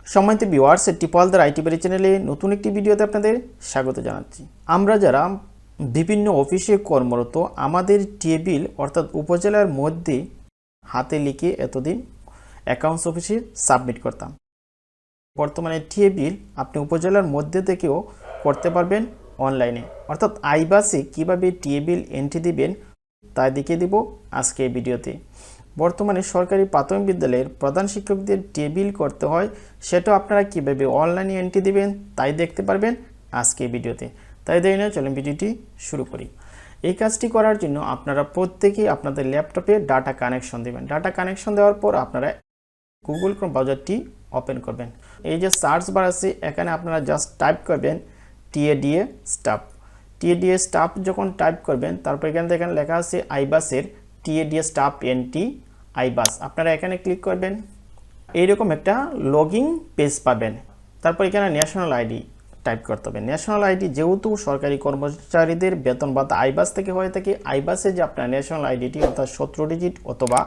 সম্মানিত viewers, টিপলদার IT বাড়ি চ্যানেলে নতুন একটি ভিডিওতে আপনাদের স্বাগত জানাচ্ছি। আমরা যারা বিভিন্ন অফিসে কর্মরত, আমাদের টেবিল অর্থাৎ উপজেলার মধ্যে হাতে লিখে এতদিন অ্যাকাউন্টস অফিসে সাবমিট করতাম। বর্তমানে টেবিল আপনি উপজেলার মধ্যে থেকেও করতে পারবেন অনলাইনে, অর্থাৎ আইবাসে কীভাবে টেবিল এন্ট্রি দিবেন তা দেখিয়ে দিব আজকে এই ভিডিওতে। বর্তমানে সরকারি প্রাথমিক বিদ্যালয়ের প্রধান শিক্ষকদের টেবিল করতে হয়, সেটাও আপনারা কীভাবে অনলাইনে এন্ট্রি দিবেন তাই দেখতে পারবেন আজকে এই ভিডিওতে। তাই দেরি নয়, চলুন ভিডিওটি শুরু করি। এই কাজটি করার জন্য আপনারা প্রত্যেকেই আপনাদের ল্যাপটপে ডাটা কানেকশন দেবেন। ডাটা কানেকশন দেওয়ার পর আপনারা গুগল ক্রোম ব্রাউজারটি ওপেন করবেন। এই যে সার্চ বার আছে, এখানে আপনারা জাস্ট টাইপ করবেন টিএডিএ স্টাফ। টিএডিএ স্টাফ যখন টাইপ করবেন, তারপর এখানে দেখেন লেখা আছে আইবাসের টিএডিএ স্টাফ এনটি আইবাস। আপনারা এখানে ক্লিক করবেন, এইরকম একটা লগইন পেজ পাবেন। তারপর এখানে ন্যাশনাল আইডি টাইপ করতে হবে। ন্যাশনাল আইডি যেহেতু সরকারি কর্মচারীদের বেতন ভাতা আইবাস থেকে হয়ে থাকে, আইবাসে যে আপনার ন্যাশনাল আইডিটি অর্থাৎ 17 ডিজিট অথবা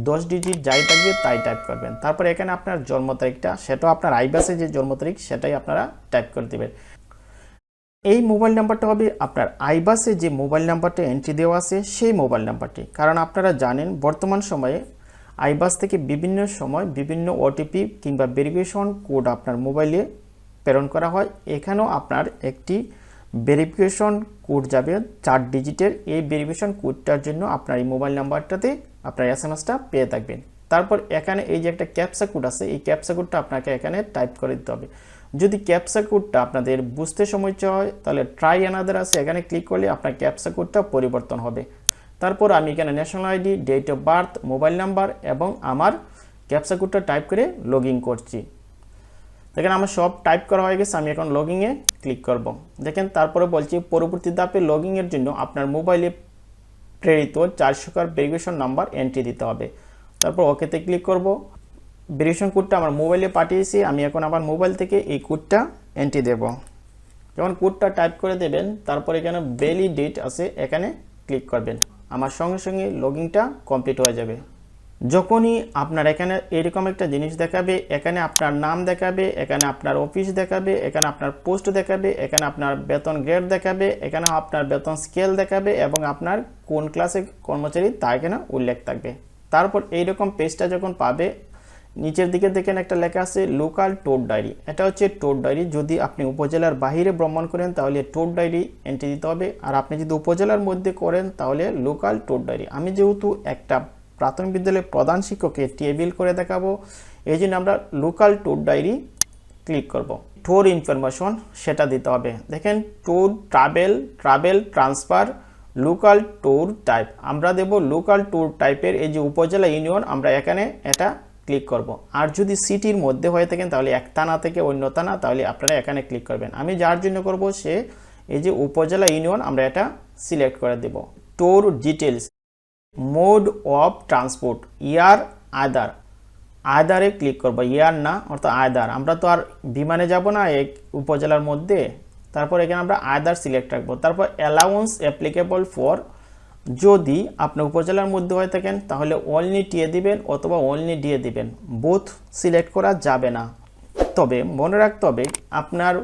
10 ডিজিট যাই থাকবে তাই টাইপ করবেন। তারপর এখানে আপনার জন্ম তারিখটা, সেটাও আপনার আইবাসে যে জন্ম তারিখ সেটাই আপনারা টাইপ করে দেবেন। এই মোবাইল নাম্বারটা হবে আপনার আইবাসে যে মোবাইল নাম্বারটা এন্ট্রি দেওয়া আছে সেই মোবাইল নাম্বারটি। কারণ আপনারা জানেন বর্তমান সময়ে আইবাস থেকে বিভিন্ন সময় বিভিন্ন ওটিপি কিংবা ভেরিফিকেশন কোড আপনার মোবাইলে প্রেরণ করা হয়। এখানেও আপনার একটি ভেরিফিকেশন কোড যাবে 4 ডিজিটের। এই ভেরিফিকেশন কোডটার জন্য আপনার এই মোবাইল নাম্বারটাতে আপনার এসএমএসটা পেয়ে থাকবেন। তারপর এখানে এই যে একটা ক্যাপচা কোড আছে, এই ক্যাপচা কোডটা আপনাকে এখানে টাইপ করে দিতে হবে। যদি ক্যাপচা কোডটা আপনাদের বুঝতে সমস্যা হয় তাহলে ট্রাই অ্যানাদার আছে, এখানে ক্লিক করলে আপনার ক্যাপচা কোডটা পরিবর্তন হবে। তারপর আমি এখানে national ID, date of birth, mobile number এবং আমার ক্যাপচা কোডটা টাইপ করে লগ ইন করছি। দেখেন আমার সব টাইপ করা হয়ে গেছে, আমি এখন লগইনে ক্লিক করব। দেখেন তারপরে বলছি পরবর্তী ধাপে লগইনের জন্য আপনার মোবাইলে প্রেরিত 4 সংখ্যার ভেরিফিকেশন নাম্বার এন্ট্রি দিতে হবে। তারপর ওকেতে ক্লিক করব। ভেরিফিকেশন কোডটা আমার মোবাইলে পাঠিয়েছি, আমি এখন আমার মোবাইল থেকে এই কোডটা এন্ট্রি দেব। যখন কোডটা টাইপ করে দেবেন, তারপর এখানে ভ্যালিডেট আছে, এখানে ক্লিক করবেন। আমার সঙ্গে সঙ্গে লগইনটা কমপ্লিট হয়ে যাবে। যখনই আপনার এখানে এরকম একটা জিনিস দেখাবে, এখানে আপনার নাম দেখাবে, এখানে আপনার অফিস দেখাবে, এখানে আপনার পোস্ট দেখাবে, এখানে আপনার বেতন গ্রেড দেখাবে, এখানে আপনার বেতন স্কেল দেখাবে এবং আপনার কোন ক্লাসে কর্মচারী তা এখানে উল্লেখ থাকবে। তারপর এইরকম পেজটা যখন পাবে, নিচের দিকে দেখেন একটা লেখা আছে লোকাল টোর ডায়েরি। এটা হচ্ছে টোর ডায়েরি। যদি আপনি উপজেলার বাইরে ভ্রমণ করেন তাহলে টোর ডায়েরি এন্ট্রি দিতে হবে, আর আপনি যদি উপজেলার মধ্যে করেন তাহলে লোকাল টোর ডায়েরি। আমি যেহেতু একটা প্রাথমিক বিদ্যালয়ের প্রধান শিক্ষককে টেবিল করে দেখাবো, এই জন্য আমরা লোকাল টোর ডায়েরি ক্লিক করব। টোর ইনফরমেশন সেটা দিতে হবে। দেখেন টোর ট্রাভেল ট্রান্সফার লোকাল টোর টাইপ, আমরা দেব লোকাল টোর টাইপের। এই যে উপজেলা ইউনিয়ন, আমরা এখানে এটা ক্লিক করব। আর যদি সিটির মধ্যে হয়ে থাকেন তাহলে এক থানা থেকে অন্য থানা, তাহলে আপনারা এখানে ক্লিক করবেন। আমি যার জন্য করব সে এই যে উপজেলা ইউনিয়ন, আমরা এটা সিলেক্ট করে দেব। Tour details, mode of transport, ইয়ার আদার, আদারে ক্লিক করব, ইয়ার না অর্থাৎ আদার। আমরা তো আর বিমানে যাব না এক উপজেলার মধ্যে। তারপর এখানে আমরা আদার সিলেক্ট রাখবো। তারপর অ্যালাউন্স অ্যাপ্লিকেবল ফর, যদি আপনি উপজেলার মধ্যে হয়ে থাকেন তাহলে অনলি টিএ দিবেন অথবা অনলি ডিএ দিবেন, বোথ সিলেক্ট করা যাবে না। তবে মনে রাখতে হবে আপনার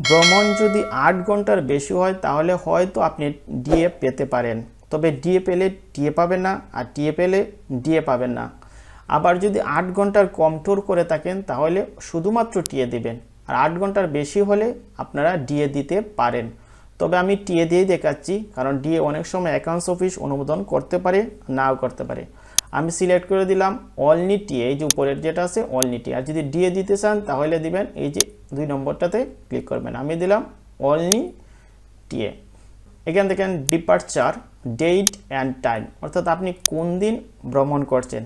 ভ্রমণ যদি 8 ঘন্টার বেশি হয় তাহলে হয়তো আপনি ডিএ পেতে পারেন, তবে ডিএ পেলে টিএ পাবেন না, আর টিএ পেলে ডিএ পাবেন না। আবার যদি 8 ঘন্টার কম ট্যুর করে থাকেন তাহলে শুধুমাত্র টিএ দিবেন, আর 8 ঘন্টার বেশি হলে আপনারা ডিএ দিতে পারেন। তবে আমি টিএ দিয়েই দেখাচ্ছি, কারণ ডিএ অনেক সময় অ্যাকাউন্টস অফিস অনুমোদন করতে পারে, নাও করতে পারে। আমি সিলেক্ট করে দিলাম অনলি টিএ, এই যে উপরের যেটা আছে অনলি টিএ। আর যদি ডিএ দিতে চান তাহলে দিবেন এই যে 2 নম্বরটাতে ক্লিক করবেন। আমি দিলাম অনলি টিএ। এখান থেকে ডিপার্চার ডেট অ্যান্ড টাইম, অর্থাৎ আপনি কোন দিন ভ্রমণ করছেন।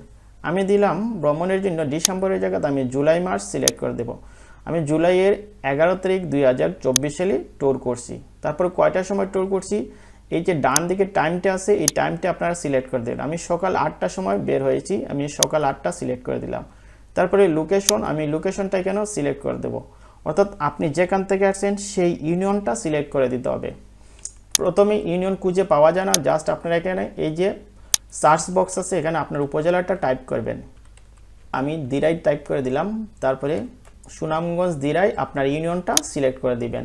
আমি দিলাম ভ্রমণের জন্য ডিসেম্বরের জায়গাতে আমি জুলাই মাস সিলেক্ট করে দেব। আমি জুলাইয়ের 11 তারিখ 2024 সালে ট্যুর করছি। তারপর কয়টার সময় ট্যুর করছি, এই যে ডান দিকে টাইমটা আছে এই টাইমটা আপনারা সিলেক্ট করে দেবেন। আমি সকাল 8টার সময় বের হয়েছি, আমি সকাল 8টা সিলেক্ট করে দিলাম। তারপরে লোকেশন, আমি লোকেশনটা কেন সিলেক্ট করে দেব, অর্থাৎ আপনি যেখান থেকে আসছেন সেই ইউনিয়নটা সিলেক্ট করে দিতে হবে। প্রথমে ইউনিয়ন খুঁজে পাওয়া যায় না, জাস্ট আপনারা এখানে এই যে সার্চ বক্স আছে এখানে আপনার উপজেলাটা টাইপ করবেন। আমি দিরাই টাইপ করে দিলাম, তারপরে সুনামগঞ্জ দিরাই আপনার ইউনিয়নটা সিলেক্ট করে দিবেন।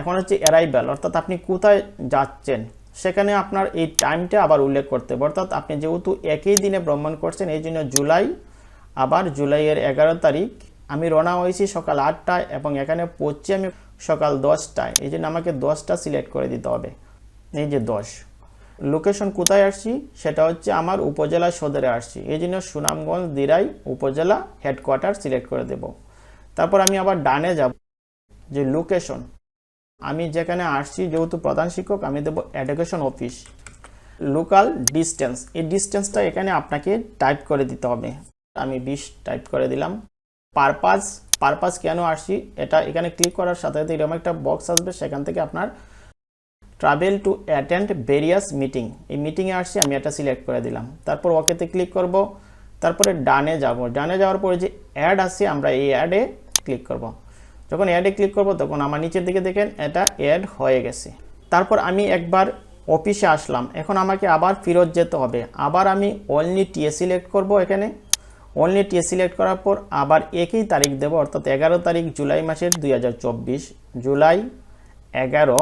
এখন হচ্ছে অ্যারাইভাল, অর্থাৎ আপনি কোথায় যাচ্ছেন সেখানে আপনার এই টাইমটা আবার উল্লেখ করতে হবে। অর্থাৎ আপনি যেহেতু একই দিনে ভ্রমণ করছেন এই জন্য জুলাই, আবার জুলাইয়ের 11 তারিখ আমি রওনা হয়েছি সকাল 8টায় এবং এখানে পৌঁছি আমি সকাল 10টায়, এই জন্য আমাকে 10টা সিলেক্ট করে দিতে হবে। এই যে 10। লোকেশন কোথায় আসছি সেটা হচ্ছে আমার উপজেলা সদরে আসছি, এই জন্য সুনামগঞ্জ দিরাই উপজেলা হেডকোয়ার্টার সিলেক্ট করে দেব। তারপর আমি আবার ডানে যাব, যে লোকেশন আমি যেখানে আসছি যেহেতু প্রধান শিক্ষক আমি দেব এডুকেশন অফিস। লোকাল ডিস্টেন্স, এই ডিস্টেন্সটা এখানে আপনাকে টাইপ করে দিতে হবে। আমি 20 টাইপ করে দিলাম। পারপাস কেন আসছি এটা এখানে ক্লিক করার সাথে সাথে এরকম একটা বক্স আসবে, সেখান থেকে আপনার travel to attend various meeting, এই মিটিংয়ে আসছি আমি এটা সিলেক্ট করে দিলাম। তারপর ওকেতে ক্লিক করব। তারপরে ডানে যাব, ডানে যাওয়ার পরে যে অ্যাড আসছে আমরা এই অ্যাডে ক্লিক করব। যখন অ্যাডে ক্লিক করব তখন আমার নিচের দিকে দেখেন এটা অ্যাড হয়ে গেছে। তারপর আমি একবার অফিসে আসলাম, এখন আমাকে আবার ফেরত যেতে হবে। আবার আমি অনলি টিএ সিলেক্ট করব, এখানে অনলি টিএ সিলেক্ট করার পর আবার একই তারিখ দেব, অর্থাৎ 11 তারিখ জুলাই মাসের 2024, জুলাই 11,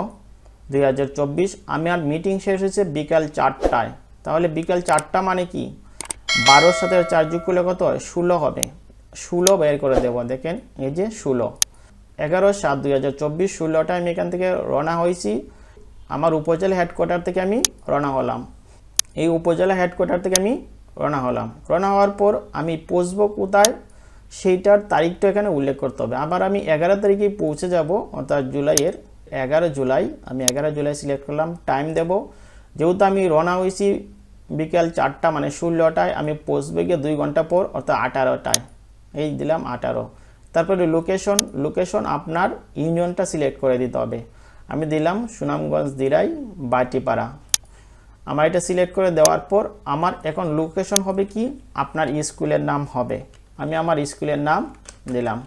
2024। আমার মিটিং শেষ হয়েছে বিকাল 4টায়, তাহলে বিকাল 4টা মানে কি 12-র সাথে 4 যোগ করলে কত হয় 16 হবে। 16 বের করে দেব, দেখেন এই যে 16, 11/7/2024, 16টায় আমি এখান থেকে রওনা হয়েছি। আমার উপজেলা হেডকোয়ার্টার থেকে আমি রওনা হলাম, এই উপজেলা হেডকোয়ার্টার থেকে আমি রওনা হলাম। রওনা হওয়ার পর আমি পৌঁছবো কোথায় সেইটার তারিখটা এখানে উল্লেখ করতে হবে। আবার আমি 11 তারিখে পৌঁছে যাব, অর্থাৎ জুলাইয়ের 11 জুলাই, আমি 11 জুলাই সিলেক্ট করলাম। টাইম দেব, যেহেতু আমি রওনা হয়েছি বিকাল 4টা মানে 16টায়, আমি পৌঁছবে গিয়ে 2 ঘন্টা পর, অর্থাৎ 18টায়, এই দিলাম 18। তারপরে লোকেশন আপনার ইউনিয়নটা সিলেক্ট করে দিতে হবে। আমি দিলাম সুনামগঞ্জ দিরাই বাটিপাড়া। আমার এটা সিলেক্ট করে দেওয়ার পর আমার এখন লোকেশন হবে কি আপনার স্কুলের নাম হবে, আমি আমার স্কুলের নাম দিলাম।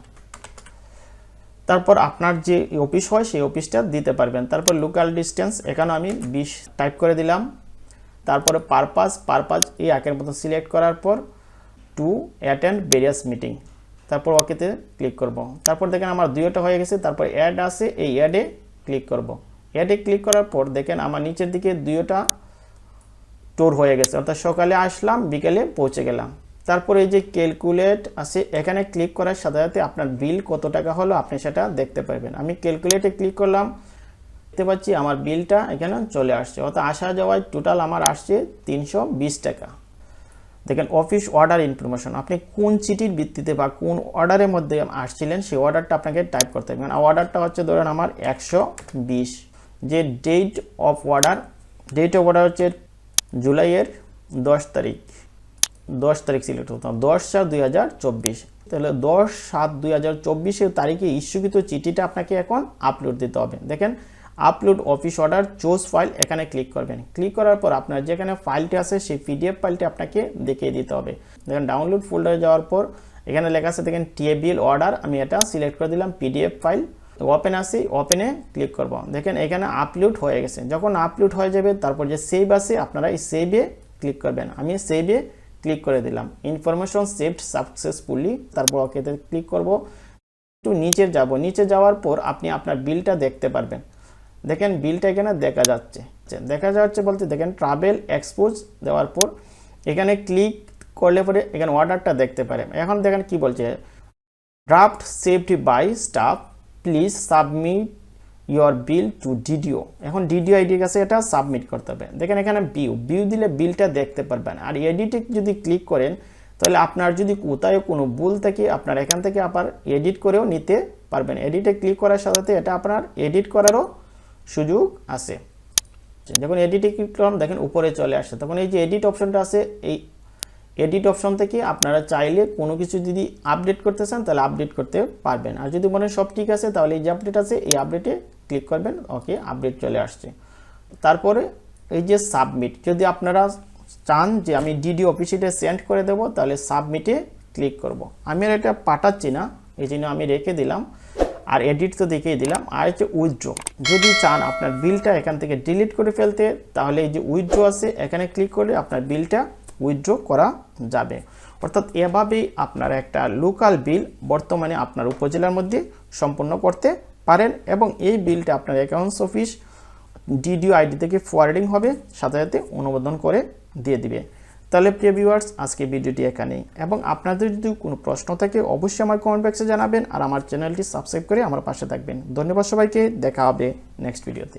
তারপর আপনার যে অফিস হয় সেই অফিসটা দিতে পারবেন। তারপর লোকাল ডিস্টেন্স এখানে আমি 20 টাইপ করে দিলাম। তারপরে পারপাস এই একের মতো সিলেক্ট করার পর টু অ্যাটেন্ড ভেরিয়াস মিটিং, তারপর ওকেতে ক্লিক করব। তারপর দেখেন আমার দুইটা হয়ে গেছে। তারপর অ্যাড আছে, এই অ্যাডে ক্লিক করব। অ্যাডে ক্লিক করার পর দেখেন আমার নিচের দিকে দুইটা ট্যুর হয়ে গেছে, অর্থাৎ সকালে আসলাম বিকেলে পৌঁছে গেলাম। তারপর এই যে ক্যালকুলেট আছে এখানে ক্লিক করার সাথে সাথে আপনার বিল কত টাকা হলো আপনি সেটা দেখতে পারবেন। আমি ক্যালকুলেটে ক্লিক করলাম, দেখতে পাচ্ছি আমার বিলটা এখানে চলে আসছে, অর্থাৎ আসা যাওয়ায় টোটাল আমার আসছে 320 টাকা। দেখেন অফিস অর্ডার ইনফরমেশন, আপনি কোন চিঠির ভিত্তিতে বা কোন অর্ডারের মধ্যে আসছিলেন সেই অর্ডারটা আপনাকে টাইপ করতে হবে। অর্ডারটা হচ্ছে ধরেন আমার 120, যে ডেট অফ অর্ডার হচ্ছে জুলাইয়ের 10 তারিখ সিলেক্ট করতাম, 10/7/2024, তাহলে 10/7/2024 তারিখে ইস্যুকৃত চিঠিটা আপনাকে এখন আপলোড দিতে হবে। দেখেন upload office order choose file, এখানে ক্লিক করবেন। ক্লিক করার পর আপনার যেখানে ফাইলটি আছে সেই পিডিএফ ফাইলটি আপনাকে দেখিয়ে দিতে হবে। দেখেন ডাউনলোড ফোল্ডারে যাওয়ার পর এখানে লেখা আছে দেখেন টেবিল অর্ডার, আমি এটা সিলেক্ট করে দিলাম। পিডিএফ ফাইল ওপেন আসি, ওপেনে ক্লিক করব। দেখেন এখানে আপলোড হয়ে গেছে। যখন আপলোড হয়ে যাবে তারপর যে সেভ আছে আপনারা এই সেভে ক্লিক করবেন। আমি সেভে ক্লিক করে দিলাম। ইনফরমেশন সেভড সাকসেসফুলি, তারপর ওকেতে ক্লিক করব। একটু নিচে যাব, নিচে যাওয়ার পর আপনি আপনার বিলটা দেখতে পারবেন। দেখেন বিলটা এখানে দেখা যাচ্ছে বলতে দেখেন ট্রাভেল এক্সপোজ দেওয়ার পর এখানে ক্লিক করলে পরে এখানে অর্ডারটা দেখতে পারেন। এখন দেখেন কি বলছে, draft saved by staff, please submit your bill to DDO. এখন ডিডিও আইডির কাছে এটা সাবমিট করতে হবে। দেখেন এখানে ভিউ দিলে বিলটা দেখতে পারবেন। আর এডিটে যদি ক্লিক করেন তাহলে আপনার যদি কোথাও কোনো ভুল থাকে আপনার এখান থেকে আবার এডিট করেও নিতে পারবেন। এডিটে ক্লিক করার সাথে সাথে এটা আপনার এডিট করারও সুযোগ আছে। যখন এডিটে ক্লিক করলাম দেখেন উপরে চলে আসছে, তখন এই যে এডিট অপশনটা আছে এই এডিট অপশন থেকে আপনারা চাইলে কোনো কিছু যদি আপডেট করতে চান তাহলে আপডেট করতে পারবেন। আর যদি মনে সব ঠিক আছে তাহলে এই যে আপডেট আছে এই আপডেটে ক্লিক করবেন, ওকে আপডেট চলে আসছে। তারপরে এই যে সাবমিট, যদি আপনারা চান যে আমি ডিডি অফিসে সেন্ড করে দেব তাহলে সাবমিটে ক্লিক করব। আমি আর এটা পাঠাচ্ছি না এই জন্য আমি রেখে দিলাম। আর এডিট তো দেখিয়ে দিলাম। আর হচ্ছে উইথড্র, যদি চান আপনার বিলটা এখান থেকে ডিলিট করে ফেলতে তাহলে এই যে উইথড্র আছে এখানে ক্লিক করলে আপনার বিলটা উইথড্র করা যাবে। অর্থাৎ এভাবেই আপনারা একটা লোকাল বিল বর্তমানে আপনার উপজেলার মধ্যে সম্পন্ন করতে পারেন এবং এই বিলটা আপনার অ্যাকাউন্টস অফিস ডিডিও আইডি থেকে ফরওয়ার্ডিং হবে, সাথে সাথে অনুমোদন করে দিয়ে দিবে। তাহলে প্রিয় ভিউয়ার্স, আজকে ভিডিওটি এখানেই, এবং আপনাদের যদি কোনো প্রশ্ন থাকে অবশ্যই আমার কমেন্ট বক্সে জানাবেন আর আমার চ্যানেলটি সাবস্ক্রাইব করে আমার পাশে থাকবেন। ধন্যবাদ সবাইকে, দেখা হবে নেক্সট ভিডিওতে।